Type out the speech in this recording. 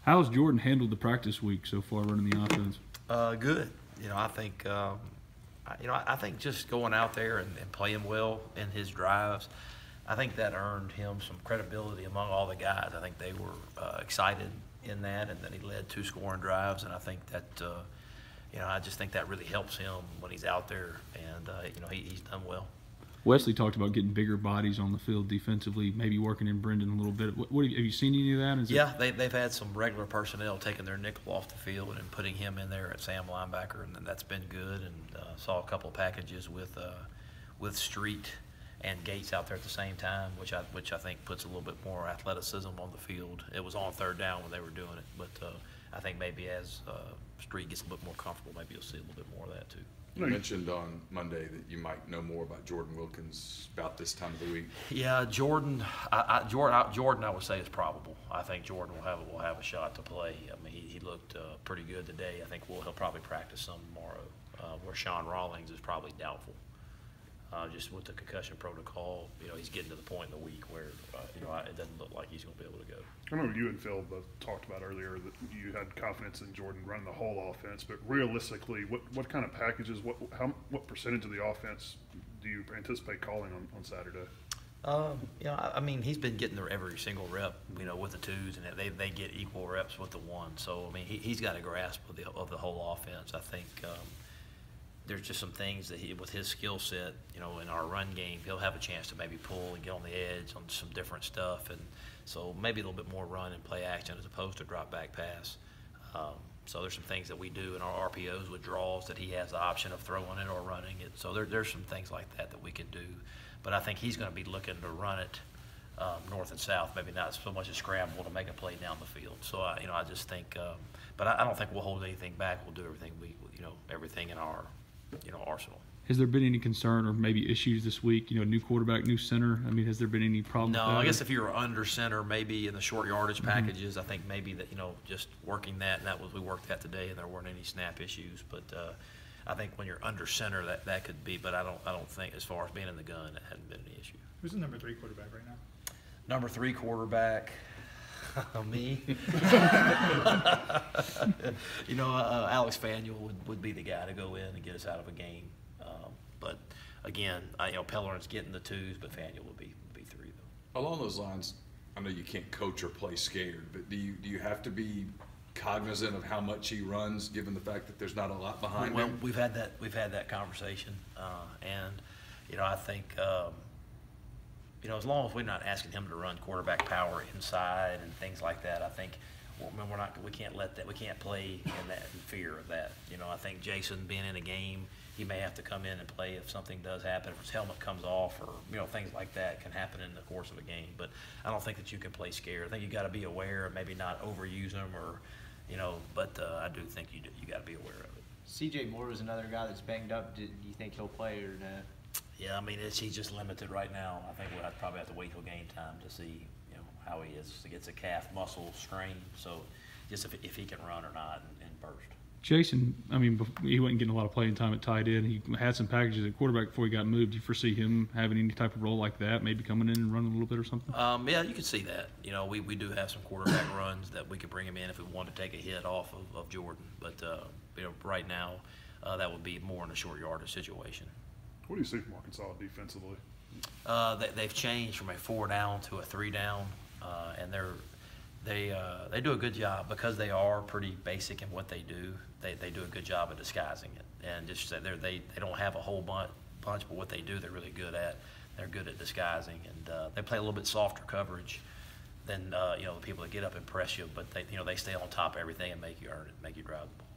How's Jordan handled the practice week so far running the offense? Good. I think I think just going out there and playing well in his drives, I think that earned him some credibility among all the guys. I think they were excited in that, and then he led 2 scoring drives, and I think that I just think that really helps him when he's out there, and he's done well. Wesley talked about getting bigger bodies on the field defensively, maybe working in Brendan a little bit. What have you seen any of that? They've had some regular personnel taking their nickel off the field and putting him in there at Sam linebacker, and that's been good. And saw a couple of packages with Street and Gates out there at the same time, which I think puts a little bit more athleticism on the field. It was on 3rd down when they were doing it, but I think maybe as Street gets a little bit more comfortable, maybe you'll see a little bit more of that too. You mentioned on Monday that you might know more about Jordan Wilkins about this time of the week. Yeah, Jordan, I would say is probable. I think Jordan will have a shot to play. I mean, he looked pretty good today. I think he'll probably practice some tomorrow. Where Sean Rawlings is probably doubtful. Just with the concussion protocol, he's getting to the point in the week where it doesn't look like he's going to be able to go. I know you and Phil both talked about earlier that you had confidence in Jordan running the whole offense, but realistically, what kind of packages, what percentage of the offense do you anticipate calling on Saturday? I mean, he's been getting there every single rep, with the 2s, and they get equal reps with the 1. So I mean, he's got a grasp of the whole offense. I think. There's just some things that with his skill set, in our run game, he'll have a chance to maybe pull and get on the edge on some different stuff. And so maybe a little bit more run and play action as opposed to drop back pass. So there's some things that we do in our RPOs with draws that he has the option of throwing it or running it. So there's some things like that we can do. But I think he's going to be looking to run it north and south, maybe not so much a scramble to make a play down the field. So, I just think but I don't think we'll hold anything back. We'll do everything everything in our arsenal. Has there been any concern or maybe issues this week? New quarterback, new center. I mean, has there been any problem? No, with that? I guess if you were under center, maybe in the short yardage packages, I think maybe that just working that, and that was we worked that today, and there weren't any snap issues. But I think when you're under center, that could be. But I don't think as far as being in the gun, it hadn't been any issue. Who's the number 3 quarterback right now? Number 3 quarterback. Me. Alex Faneuil would be the guy to go in and get us out of a game. But again, Pellerin's getting the 2s, but Faneuil would be 3 though. Along those lines, I know you can't coach or play scared, but do you have to be cognizant of how much he runs, given the fact that there's not a lot behind him? Well, we've had that conversation, and I think. As long as we're not asking him to run quarterback power inside and things like that, I think we can't let that. We can't play in fear of that. I think Jason being in a game, he may have to come in and play if something does happen, if his helmet comes off, or things like that can happen in the course of a game. But I don't think that you can play scared. I think you got to be aware, and maybe not overuse them, or But I do think you got to be aware of it. C.J. Moore was another guy that's banged up. Do you think he'll play or not? Yeah, I mean, he's just limited right now. I think we'll probably have to wait till game time to see, how he is. He gets a calf muscle strain, so just if he can run or not and burst. Jason, I mean, he wasn't getting a lot of playing time at tight end. He had some packages at quarterback before he got moved. Do you foresee him having any type of role like that, maybe coming in and running a little bit or something? Yeah, you could see that. We do have some quarterback runs that we could bring him in if we wanted to take a hit off of Jordan. But, right now, that would be more in a short yardage situation. What do you see from Arkansas defensively? They've changed from a 4-down to a 3-down, and they do a good job because they are pretty basic in what they do. They do a good job of disguising it, and just they don't have a whole bunch, but what they do they're really good at. They're good at disguising, and they play a little bit softer coverage than the people that get up and press you, but they stay on top of everything and make you earn it, make you drive the ball.